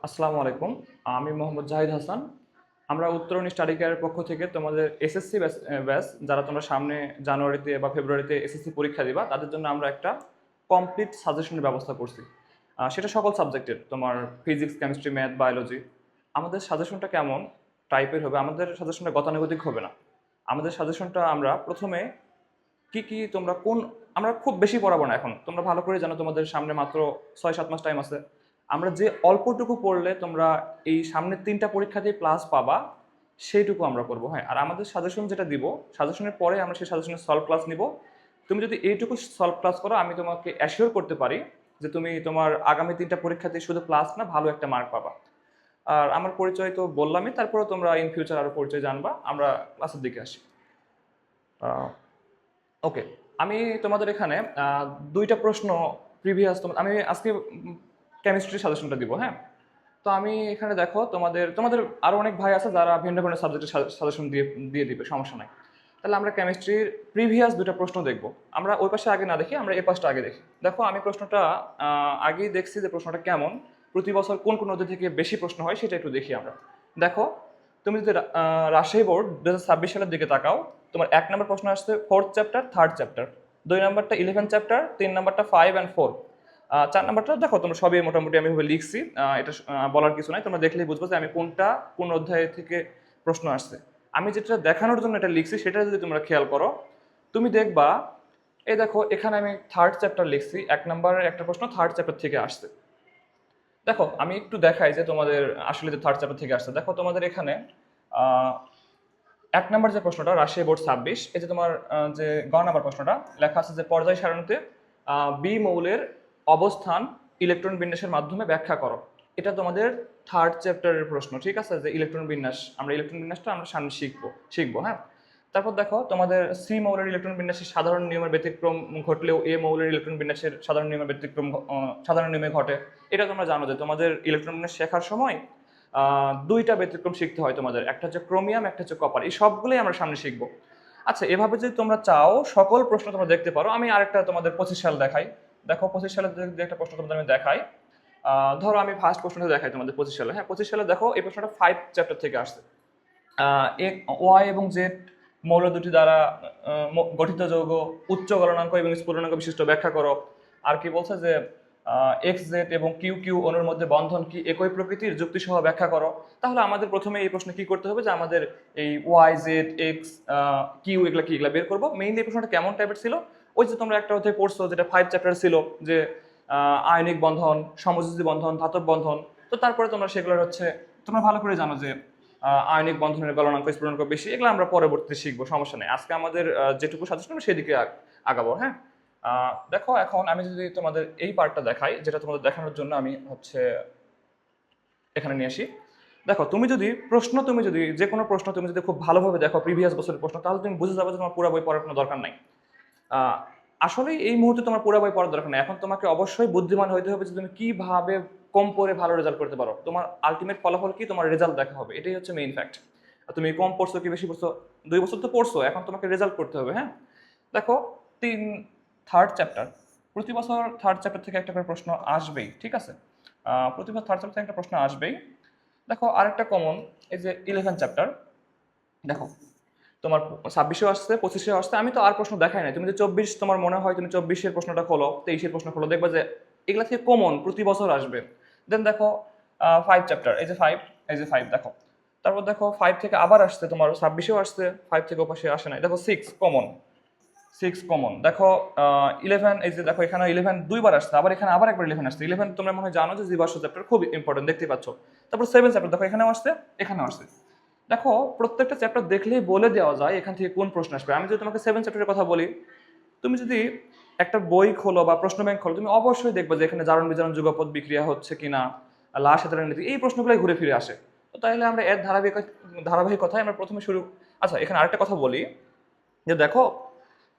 আসসালামু আলাইকুম। আমি মোহাম্মদ জাহিদ হাসান। আমরা উত্তরণী স্টাডি কেয়ারের পক্ষ থেকে তোমাদের এসএসসি ব্যাচ যারা তোমরা সামনে জানুয়ারিতে বা ফেব্রুয়ারিতে এসএসসি পরীক্ষা দিবা তাদের জন্য আমরা একটা কমপ্লিট সাজেশনের ব্যবস্থা করছি। সেটা সকল সাবজেক্টের, তোমার ফিজিক্স, কেমিস্ট্রি, ম্যাথ, বায়োলজি। আমাদের সাজেশনটা কেমন টাইপের হবে? আমাদের সাজেশনটা গতানুগতিক হবে না। আমাদের সাজেশনটা আমরা প্রথমে কি কি তোমরা কোন আমরা খুব বেশি পড়াবো না। এখন তোমরা ভালো করে জানো তোমাদের সামনে মাত্র 6-7 মাস টাইম আছে। আমরা যে অল্পটুকু পড়লে তোমরা এই সামনের 3টা পরীক্ষাতেই প্লাস পাবা সেইটুকু আমরা করবো। হ্যাঁ, আর আমাদের সাজেশন যেটা দিব, সাজেশনের পরে আমরা সেই সাজেশনের সলভ ক্লাস নিব। তুমি যদি এইটুকু সলভ ক্লাস করো, আমি তোমাকে অ্যাসিওর করতে পারি যে তুমি তোমার আগামী 3টা পরীক্ষাতে শুধু প্লাস না, ভালো একটা মার্ক পাবা। আর আমার পরিচয় তো বললামই, তারপরে তোমরা ইন ফিউচার আরো পরিচয় জানবা। আমরা ক্লাসের দিকে আসি। ওকে, আমি তোমাদের এখানে 2টা প্রশ্ন প্রিভিয়াস, আমি আজকে কেমিস্ট্রি সাজেশনটা দিব। হ্যাঁ, তো আমি এখানে দেখো তোমাদের তোমাদের আরো অনেক ভাই আছে যারা ভিন্ন ভিন্ন সাবজেক্টের সাজেশন দিয়ে দিয়ে দিবে, সমস্যা নাই। তাহলে আমরা কেমিস্ট্রির প্রিভিয়াস 2টা প্রশ্ন দেখব। আমরা ওই পাশে আগে না দেখি, আমরা এই পাশটা আগে দেখি। দেখো, আমি প্রশ্নটা আগেই দেখছি যে প্রশ্নটা কেমন, প্রতি বছর কোন কোন অধ্যায় থেকে বেশি প্রশ্ন হয় সেটা একটু দেখি আমরা। দেখো, তুমি যদি রাজশাহী বোর্ড 2026 সালের দিকে তাকাও, তোমার 1 নম্বর প্রশ্ন আসছে 4th চ্যাপ্টার, 3rd চ্যাপ্টার, 2 নম্বরটা 11 চ্যাপ্টার, 3 নম্বরটা 5 and 4, 4 নম্বরটা দেখো তোমরা সবই মোটামুটি আমি ভাবে লিখছি। এটা বলার কিছু নাই, তোমরা দেখলেই বুঝবো যে আমি কোন অধ্যায় থেকে প্রশ্ন আসছে। আমি যেটা দেখানোর জন্য এটা লিখছি সেটা যদি তোমরা খেয়াল করো, তুমি দেখবা এই দেখো এখানে আমি 3rd চ্যাপ্টার লিখছি, 1 নম্বরের একটা প্রশ্ন 3rd চ্যাপ্টার থেকে আসছে। দেখো আমি একটু দেখাই যে তোমাদের আসলে যে 3rd চ্যাপ্টার থেকে আসছে। দেখো তোমাদের এখানে আহ 1 নম্বর যে প্রশ্নটা রাজশাহী বোর্ড 26, এই যে তোমার যে গ নম্বর প্রশ্নটা লেখা আছে যে পর্যায় সারণীতে বি মৌলের অবস্থান ইলেকট্রন বিন্যাসের মাধ্যমে ব্যাখ্যা করো। এটা তোমাদের 3rd চ্যাপ্টারের প্রশ্ন, ঠিক আছে? যে ইলেকট্রন বিন্যাস, আমরা ইলেকট্রন বিন্যাসটা আমরা সামনে শিখবো। হ্যাঁ, তারপর দেখো তোমাদের সি মৌলের ইলেকট্রন বিন্যাসের সাধারণ নিয়মের ব্যতিক্রম ঘটলেও এ মৌলের ইলেকট্রন বিন্যাসের সাধারণ নিয়মের ব্যতিক্রম সাধারণ নিয়মে ঘটে। এটা তোমরা জানো যে তোমাদের ইলেকট্রন বিন্যাস শেখার সময় 2টা ব্যতিক্রম শিখতে হয় তোমাদের, একটা হচ্ছে ক্রোমিয়াম, একটা হচ্ছে কপার। এই সবগুলোই আমরা সামনে শিখবো। আচ্ছা, এভাবে যদি তোমরা চাও সকল প্রশ্ন তোমরা দেখতে পারো। আমি আরেকটা তোমাদের 25 সাল দেখাই। দেখো 25 সালের যে একটা প্রশ্ন তোমাদের আমি দেখাই, ধরো আমি ফার্স্ট প্রশ্নটা দেখাই তোমাদের 25 সালে। হ্যাঁ, 25 সালে দেখো এই প্রশ্নটা 5 চ্যাপ্টার থেকে আসছে। ওয়াই এবং জেড মৌল দুটি দ্বারা গঠিত যৌগ উচ্চ গলনাঙ্ক এবং স্ফুটনাঙ্ক বিশিষ্ট ব্যাখ্যা করো। আর কি বলছে যে এক্স জেড এবং কিউ কিউ অণুর মধ্যে বন্ধন কি একই প্রকৃতির, যুক্তিসহ ব্যাখ্যা করো। তাহলে আমাদের প্রথমে এই প্রশ্নে কি করতে হবে যে আমাদের এই ওয়াই জেড এক্স কিউ এগুলা কি এগুলা বের করবো। মেইনলি এই প্রশ্নটা কেমন টাইপের ছিল, ওই যে তোমরা একটা অধ্যায় পড়ছো যেটা 5 চ্যাপ্টার ছিল, যে আয়নিক বন্ধন, সমযোজী বন্ধন, ধাতব বন্ধন। তো তারপরে তোমরা সেগুলোর হচ্ছে তোমরা ভালো করে জানো যে আয়নিক বন্ধনের গলনাঙ্ক স্ফুটনাঙ্ক বেশি, এগুলো আমরা পরবর্তীতে শিখবো, সমস্যা নেই। আজকে আমাদের যেটুকু সাজেশন আমরা সেদিকে আগাবো। হ্যাঁ, দেখো এখন আমি যদি তোমাদের এই পার্টটা দেখাই, যেটা তোমাদের দেখানোর জন্য আমি হচ্ছে এখানে নিয়ে আসি। দেখো, তুমি যদি যে কোনো প্রশ্ন তুমি যদি খুব ভালোভাবে দেখো প্রিভিয়াস বছরের প্রশ্ন, তাহলে তুমি বুঝে যাবে যে তোমার পুরো বই পড়ার কোনো দরকার নাই। আসলে এই মুহূর্তে তোমার পুরো বই পড়ার দরকার নেই। এখন তোমাকে অবশ্যই বুদ্ধিমান হইতে হবে যে তুমি কিভাবে কম পড়ে ভালো রেজাল্ট করতে পারো। তোমার আলটিমেট ফলাফল কি, তোমার রেজাল্ট দেখা হবে, এটাই হচ্ছে মেইন ফ্যাক্ট। তুমি কম পড়ছো কি বেশি পড়ছো, 2 বছর তো পড়ছো, এখন তোমাকে রেজাল্ট করতে হবে। হ্যাঁ, দেখো 3rd চ্যাপ্টার, প্রতি বছর 3rd চ্যাপ্টার থেকে একটা করে প্রশ্ন আসবেই, ঠিক আছে? প্রতি বছর 3rd চ্যাপ্টার থেকে একটা প্রশ্ন আসবেই। দেখো আরেকটা কমন, এই যে 11 চ্যাপ্টার, দেখো তোমার 26-এও আসছে, 25-এও আসছে। আমি তো আর প্রশ্ন দেখাই নাই। তুমি যে 24 তোমার মনে হয়, তুমি 24-এর প্রশ্নটা খোলো, 23-এর প্রশ্ন খোলো, দেখবা যে এগুলা থেকে কমন প্রতি বছর আসবে। দেন দেখো 5 চ্যাপ্টার, এই যে 5, এই যে 5 দেখো। তারপর দেখো 5 থেকে আবার আসছে, তোমার 26-এও আসছে, 5 থেকে ওপাশে আসে নাই। দেখো 6 কমন, 6 কমন। দেখো 11, এই যে দেখো এখানে 11 2বার আসছে, আবার এখানে আবার একবার 11 আসছে। 11 তোমরা মনে হয় জানো যে জীবাশ্ম চ্যাপ্টার খুব ইম্পর্টেন্ট, দেখতে পাচ্ছ। তারপর 7 চ্যাপ্টার দেখো এখানেও আসছে, এখানেও আসছে। দেখো প্রত্যেকটা চ্যাপ্টার দেখলেই বলে দেওয়া যায় এখান থেকে কোন প্রশ্ন আসবে। আমি যদি তোমাকে 7 চ্যাপ্টারের কথা বলি, তুমি যদি একটা বই খোলো বা প্রশ্ন ব্যাংক খোলো, তুমি অবশ্যই দেখবে যে এখানে জারণ বিজারণ যুগপৎ বিক্রিয়া হচ্ছে কিনা, লাশ সাধারণ নীতি, এই প্রশ্নগুলোই ঘুরে ফিরে আসে। তো তাহলে আমরা এর ধারাবাহিকতায় আমরা প্রথমে শুরু। আচ্ছা, এখানে আরেকটা কথা বলি যে দেখো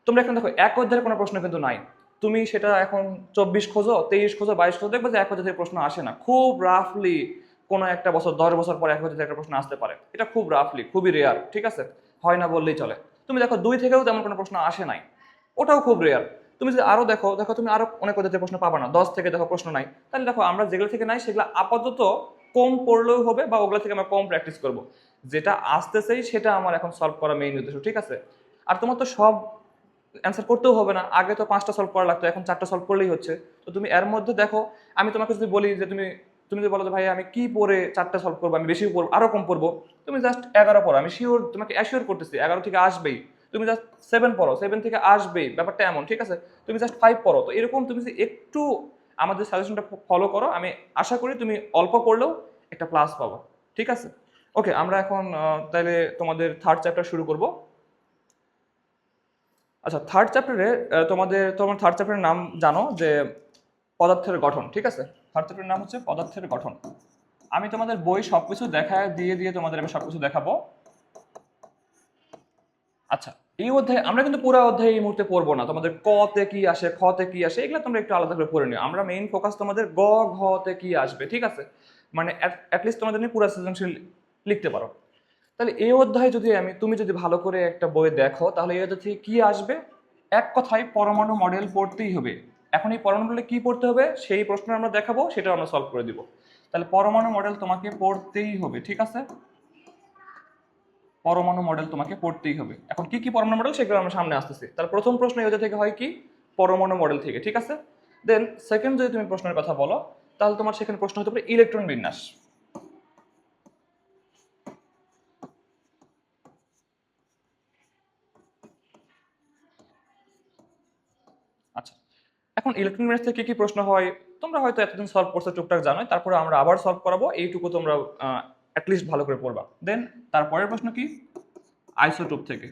তোমরা এখন দেখো এক অধ্যায়ের কোনো প্রশ্ন কিন্তু নাই। তুমি সেটা এখন 24 খোঁজো, 23 খোঁজো, 22 খোঁজো, দেখবে যে এক অধ্যায় থেকে প্রশ্ন আসে না। খুব রাফলি কোনো একটা বছর 10 বছর পর এক অধ্যায় থেকে একটা প্রশ্ন আসতে পারে, এটা খুব রাফলি, খুবই রেয়ার, ঠিক আছে? হয় না বললেই চলে। তুমি দেখো 2 থেকেও তেমন কোনো প্রশ্ন আসে নাই, ওটাও খুব রেয়ার। তুমি যদি আরো দেখো দেখো তুমি আরো অনেক পদ্ধতির প্রশ্ন পাবা না, 10 থেকে দেখো প্রশ্ন নাই, তাহলে দেখো আমরা যেগুলো থেকে নাই সেগুলো আপাতত কম পড়লেও হবে বা ওগুলো থেকে আমরা কম প্র্যাকটিস করব, যেটা আসতেছেই সেটা আমার এখন সলভ করা মেইন উদ্দেশ্য, ঠিক আছে? আর তোমার তো সব অ্যান্সার করতেও হবে না, আগে তো 5টা সলভ করা লাগতো, এখন 4টা সলভ করলেই হচ্ছে। তো তুমি এর মধ্যে দেখো, আমি তোমাকে যদি বলি যে তুমি তুমি যদি বলো যে ভাই আমি কি পড়ে 4টা সলভ করবো, আমি বেশি পড়বো আরো কম পড়বো, তুমি জাস্ট 11 পড়ো, আমি শিওর তোমাকে অ্যাসিওর করতেছি 11 থেকে আসবেই। তুমি জাস্ট 7 পড়ো, 7 থেকে আসবেই, ব্যাপারটা এমন, ঠিক আছে? তুমি জাস্ট 5 পড়ো। তো এরকম তুমি যদি একটু আমাদের সাজেশনটা ফলো করো, আমি আশা করি তুমি অল্প পড়লেও একটা প্লাস পাবো, ঠিক আছে? ওকে, আমরা এখন তাহলে তোমাদের থার্ড চ্যাপ্টার শুরু করব। আচ্ছা, থার্ড চ্যাপ্টারে তোমার থার্ড চ্যাপ্টারের নাম জানো যে পদার্থের গঠন, ঠিক আছে? থার্ড চ্যাপ্টারের নাম হচ্ছে পদার্থের গঠন। আমি তোমাদের বই সবকিছু দেখায় দিয়ে দিয়ে তোমাদের আমি সবকিছু দেখাবো। আচ্ছা, এই অধ্যায় আমরা কিন্তু পুরো অধ্যায় এই মুহূর্তে পড়বো না, তোমাদের ক তে কি আসে, খ তে কি আসে এগুলো তোমরা একটু আলাদা করে পড়ে নিও। আমরা মেইন ফোকাস তোমাদের গ ঘ তে কি আসবে, ঠিক আছে? মানে অ্যাটলিস্ট তোমাদের নিয়ে পুরো সৃজনশীল লিখতে পারো। তাহলে এই অধ্যায় যদি তুমি যদি ভালো করে একটা বই দেখো, তাহলে এই অধ্যায় থেকে কি আসবে? এক কথায় পরমাণু মডেল পড়তেই হবে। এখন এই পরমাণু মডেলে কি পড়তে হবে সেই প্রশ্ন আমরা দেখাবো, সেটা আমরা সলভ করে দিব। তাহলে পরমাণু মডেল তোমাকে পড়তেই হবে, ঠিক আছে? পরমাণু মডেল তোমাকে পড়তেই হবে। এখন কি কি পরমাণু মডেল সেগুলো আমরা সামনে আসতেছি। তাহলে প্রথম প্রশ্ন এই অধ্যায় থেকে হয় কি? পরমাণু মডেল থেকে, ঠিক আছে? দেন সেকেন্ড যদি তুমি প্রশ্নের কথা বলো, তাহলে তোমার সেখানে প্রশ্ন হতে পারে ইলেকট্রন বিন্যাস। আচ্ছা, এখন ইলেকট্রন বিন্যাস থেকে কি কি প্রশ্ন হয় তোমরা হয়তো এতদিন সলভ করছো, টুকটাক জানো, তারপরে আমরা আবার সলভ করাবো, এইটুকু তোমরা অ্যাটলিস্ট ভালো করে পড়বা। দেন তারপরের প্রশ্ন কি? আইসোটোপ থেকে।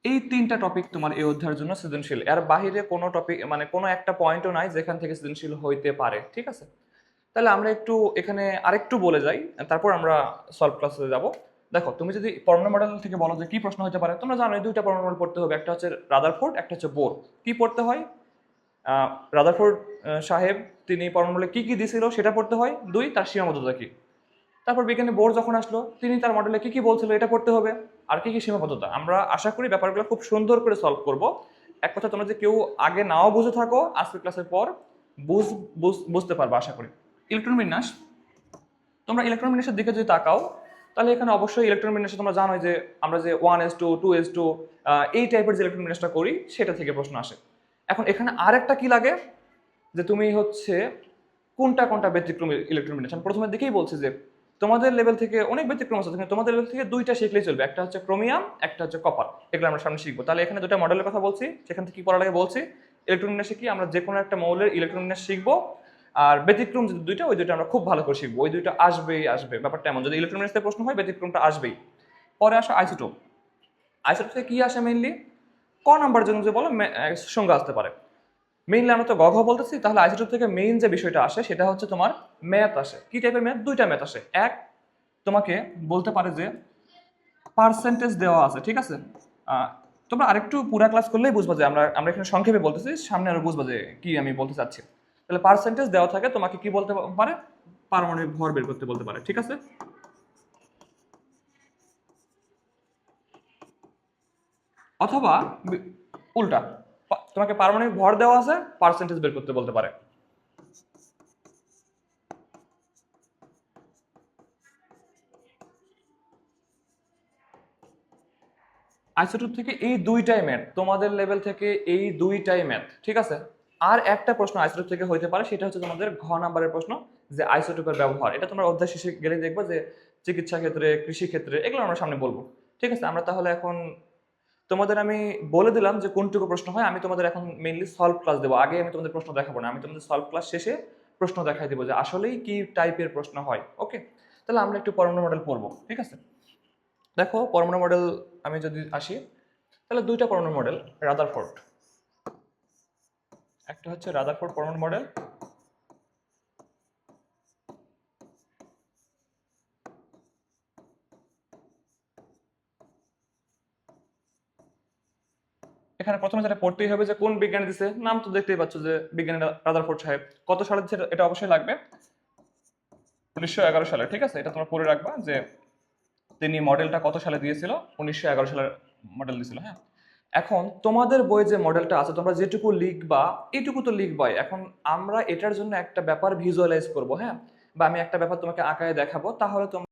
এই 3টা টপিক তোমার এই অধ্যায়ের জন্য সৃজনশীল, এর বাইরে কোনো টপিক মানে কোনো একটা পয়েন্টও নাই যেখান থেকে সৃজনশীল হইতে পারে, ঠিক আছে? তাহলে আমরা একটু এখানে আরেকটু বলে যাই, তারপর আমরা সলভ ক্লাসে যাব। দেখো, তুমি যদি পরমাণু মডেল থেকে বলো যে কি প্রশ্ন হতে পারে, তোমরা জানো এই দুইটা পরমাণু মডেল পড়তে হবে, একটা হচ্ছে রাদারফোর্ড, একটা হচ্ছে বোর। কি পড়তে হয়? রাদারফোর্ড সাহেব তিনি পরমাণু মডেলে কি কি দিছিল সেটা পড়তে হয়, 2 তার সীমাবদ্ধতা কি। তারপর বিজ্ঞানী বোর যখন আসলো তিনি তার মডেলে কি কি বলছিল এটা পড়তে হবে, আর কি কি সীমাবদ্ধতা। আমরা আশা করি ব্যাপারগুলো খুব সুন্দর করে সলভ করব। এক কথা, তোমরা যে কেউ আগে নাও বুঝে থাকো, আজকের ক্লাসের পর বুঝতে পারবে আশা করি। ইলেকট্রন বিন্যাস, তোমরা ইলেকট্রন বিন্যাসের দিকে যদি তাকাও, তাহলে এখানে অবশ্যই ইলেকট্রন বিন্যাসে তোমরা জানো যে আমরা যে 1s2 2s2 এই টাইপের যে ইলেকট্রন বিন্যাসটা করি সেটা থেকে প্রশ্ন আসে। এখন এখানে আরেকটা কি লাগে যে তুমি হচ্ছে কোনটা কোনটা ব্যতিক্রম ইলেকট্রন বিন্যাস। আমি প্রথমের দিকেই বলছি যে তোমাদের লেভেল থেকে অনেক ব্যতিক্রম আছে, তোমাদের লেভেল থেকে 2টা শিখলেই চলবে, একটা হচ্ছে ক্রোমিয়াম, একটা হচ্ছে কপার। এগুলো আমরা সামনে শিখবো। তাহলে এখানে 2টা মডেলের কথা বলছি, সেখান থেকে কি পড়া লাগে বলছি। ইলেকট্রন বিন্যাসে কি আমরা যে কোনো একটা মৌলের ইলেকট্রন বিন্যাস শিখবো, আর ব্যতিক্রম যদি 2টা, ওই 2টা আমরা খুব ভালো করে শিখবো, ওই 2টা আসবেই আসবে। ব্যাপারটা এমন, যদি ইলেকট্রন বিন্যাসের প্রশ্ন হয় ব্যতিক্রমটা আসবেই। পরে আসো আইসোটোপ। আইসোটোপ থেকে কি আসে মেইনলি? ক নাম্বার জন্য যে বলো সংজ্ঞা আসতে পারে। মেইনলি আমরা তো গঘ বলতেছি, তাহলে আইসোটোপ থেকে মেইন যে বিষয়টা আসে সেটা হচ্ছে তোমার ম্যাথ আসে। কি টাইপের ম্যাথ? 2টা ম্যাথ আসে। এক, তোমাকে বলতে পারে যে পার্সেন্টেজ দেওয়া আছে, ঠিক আছে? তোমরা আরেকটু পুরা ক্লাস করলেই বুঝবা যে আমরা আমরা এখানে সংক্ষেপে বলতেছি, সামনে আরো বুঝবা যে কি আমি বলতে চাচ্ছি। তাহলে পার্সেন্টেজ দেওয়া থাকে, তোমাকে কি বলতে পারে? পারমাণবিক ভর বের করতে বলতে পারে, ঠিক আছে? অথবা উল্টা, তোমাকে পারমাণবিক ভর দেওয়া আছে, পার্সেন্টেজ বের করতে বলতে পারে। আইসোটোপ থেকে এই 2টাই ম্যাথ, তোমাদের লেভেল থেকে এই 2টাই ম্যাথ, ঠিক আছে? আর একটা প্রশ্ন আইসোটোপ থেকে হইতে পারে, সেটা হচ্ছে তোমাদের ঘ নাম্বারের প্রশ্ন, যে আইসোটোপের ব্যবহার। এটা তোমরা অধ্যায় শেষে গেলে দেখবে যে চিকিৎসা ক্ষেত্রে, কৃষি ক্ষেত্রে, এগুলো আমরা সামনে বলবো, ঠিক আছে? আমরা তাহলে এখন তোমাদের আমি বলে দিলাম যে কোনটুকু প্রশ্ন হয়। আমি তোমাদের এখন মেইনলি সলভ ক্লাস দেবো, আগে আমি তোমাদের প্রশ্ন দেখাবো না, আমি তোমাদের সলভ ক্লাস শেষে প্রশ্ন দেখাই দেবো যে আসলেই কি টাইপের প্রশ্ন হয়। ওকে, তাহলে আমরা একটু পরমাণু মডেল পড়বো, ঠিক আছে? দেখো, পরমাণু মডেল আমি যদি আসি, তাহলে 2টা পরমাণু মডেল রাদারফোর্ড। একটা হচ্ছে রাদারফোর্ড পরমাণু মডেল, এখানে প্রথমে যেটা পড়তেই হবে যে কোন বিজ্ঞানী দিছে, নাম তো দেখতেই পাচ্ছ যে বিজ্ঞানী রাদারফোর্ড সাহেব। কত সালে দিচ্ছে এটা অবশ্যই লাগবে, 1911 সালে, ঠিক আছে? এটা তোমরা পড়ে রাখবা যে তিনি মডেলটা কত সালে দিয়েছিল, 1911 সালের মডেল দিছিল, হ্যাঁ। এখন তোমাদের বই যে মডেলটা আছে তোমরা যেটুকু লিখবা এইটুকু তো লিখবাই। এখন আমরা এটার জন্য একটা ব্যাপার ভিজুয়ালাইজ করব, হ্যাঁ, বা আমি একটা ব্যাপার তোমাকে আঁকায় দেখাবো, তাহলে তোমরা